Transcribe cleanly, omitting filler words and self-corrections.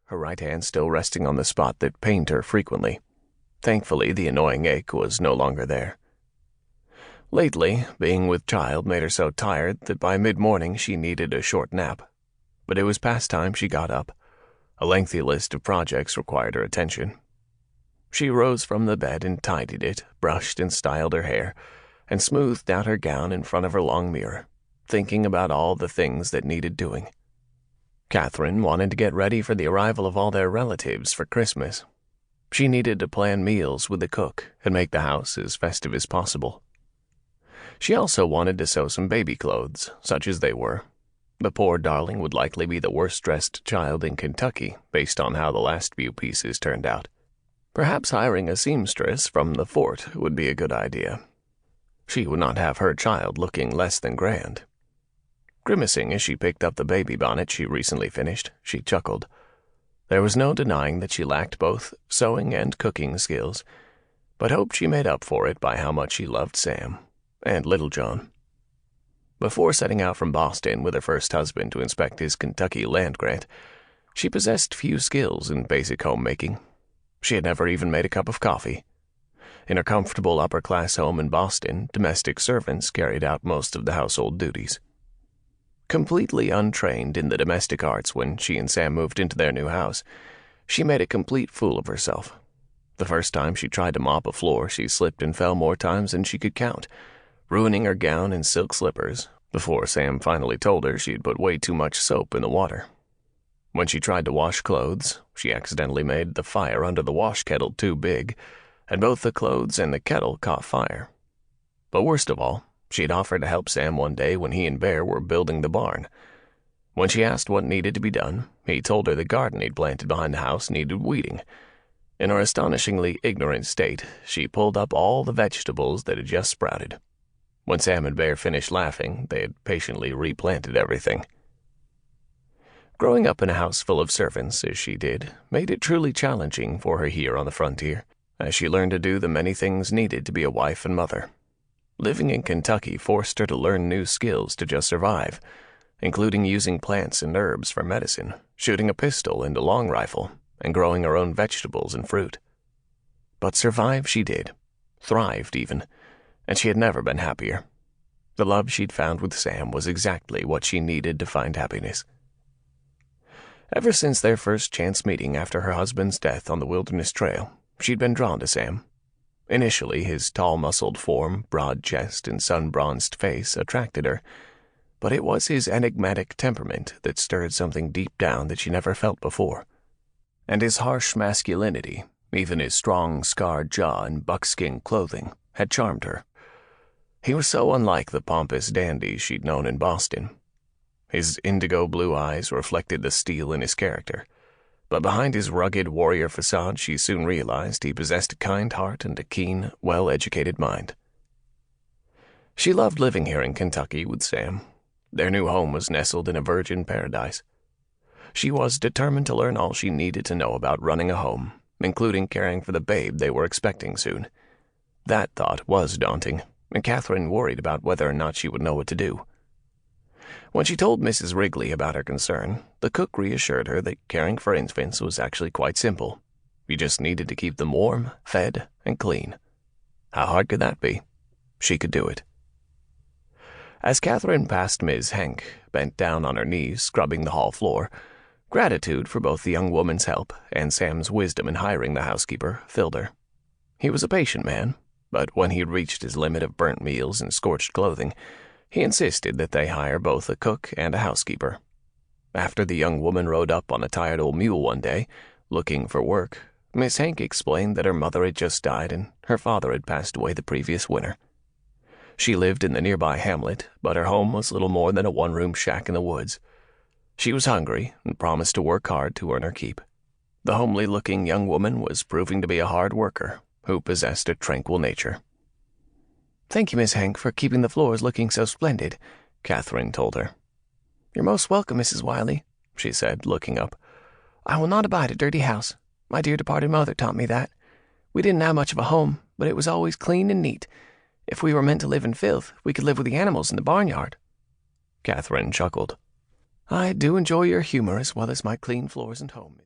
her right hand still resting on the spot that pained her frequently. Thankfully, the annoying ache was no longer there. Lately, being with child made her so tired that by mid-morning she needed a short nap. But it was past time she got up. A lengthy list of projects required her attention. She rose from the bed and tidied it, brushed and styled her hair, and smoothed out her gown in front of her long mirror, thinking about all the things that needed doing. Catherine wanted to get ready for the arrival of all their relatives for Christmas. She needed to plan meals with the cook and make the house as festive as possible. She also wanted to sew some baby clothes, such as they were. The poor darling would likely be the worst-dressed child in Kentucky, based on how the last few pieces turned out. Perhaps hiring a seamstress from the fort would be a good idea. She would not have her child looking less than grand. Grimacing as she picked up the baby bonnet she recently finished, she chuckled. There was no denying that she lacked both sewing and cooking skills, but hoped she made up for it by how much she loved Sam and Little John. Before setting out from Boston with her first husband to inspect his Kentucky land grant, she possessed few skills in basic homemaking. She had never even made a cup of coffee. In her comfortable upper-class home in Boston, domestic servants carried out most of the household duties. Completely untrained in the domestic arts when she and Sam moved into their new house, she made a complete fool of herself. The first time she tried to mop a floor, she slipped and fell more times than she could count, ruining her gown and silk slippers before Sam finally told her she had put way too much soap in the water. When she tried to wash clothes, she accidentally made the fire under the wash kettle too big, and both the clothes and the kettle caught fire. But worst of all, she had offered to help Sam one day when he and Bear were building the barn. When she asked what needed to be done, he told her the garden he'd planted behind the house needed weeding. In her astonishingly ignorant state, she pulled up all the vegetables that had just sprouted. When Sam and Bear finished laughing, they had patiently replanted everything. Growing up in a house full of servants, as she did, made it truly challenging for her here on the frontier, as she learned to do the many things needed to be a wife and mother. Living in Kentucky forced her to learn new skills to just survive, including using plants and herbs for medicine, shooting a pistol and a long rifle, and growing her own vegetables and fruit. But survive she did, thrived even, and she had never been happier. The love she'd found with Sam was exactly what she needed to find happiness. Ever since their first chance meeting after her husband's death on the Wilderness Trail, she'd been drawn to Sam. Initially, his tall, muscled form, broad chest, and sun-bronzed face attracted her, but it was his enigmatic temperament that stirred something deep down that she never felt before. And his harsh masculinity, even his strong, scarred jaw and buckskin clothing, had charmed her. He was so unlike the pompous dandies she'd known in Boston. His indigo blue eyes reflected the steel in his character, but behind his rugged warrior facade she soon realized he possessed a kind heart and a keen, well-educated mind. She loved living here in Kentucky with Sam. Their new home was nestled in a virgin paradise. She was determined to learn all she needed to know about running a home, including caring for the babe they were expecting soon. That thought was daunting, and Catherine worried about whether or not she would know what to do. When she told Mrs. Wrigley about her concern, the cook reassured her that caring for infants was actually quite simple. You just needed to keep them warm, fed, and clean. How hard could that be? She could do it. As Catherine passed Ms. Henk, bent down on her knees, scrubbing the hall floor, gratitude for both the young woman's help and Sam's wisdom in hiring the housekeeper filled her. He was a patient man, but when he reached his limit of burnt meals and scorched clothing, he insisted that they hire both a cook and a housekeeper. After the young woman rode up on a tired old mule one day, looking for work, Miss Henk explained that her mother had just died and her father had passed away the previous winter. She lived in the nearby hamlet, but her home was little more than a one-room shack in the woods. She was hungry and promised to work hard to earn her keep. The homely-looking young woman was proving to be a hard worker who possessed a tranquil nature. "Thank you, Miss Henk, for keeping the floors looking so splendid," Catherine told her. "You're most welcome, Mrs. Wyllie," she said, looking up. "I will not abide a dirty house. My dear departed mother taught me that. We didn't have much of a home, but it was always clean and neat. If we were meant to live in filth, we could live with the animals in the barnyard." Catherine chuckled. "I do enjoy your humor as well as my clean floors and home."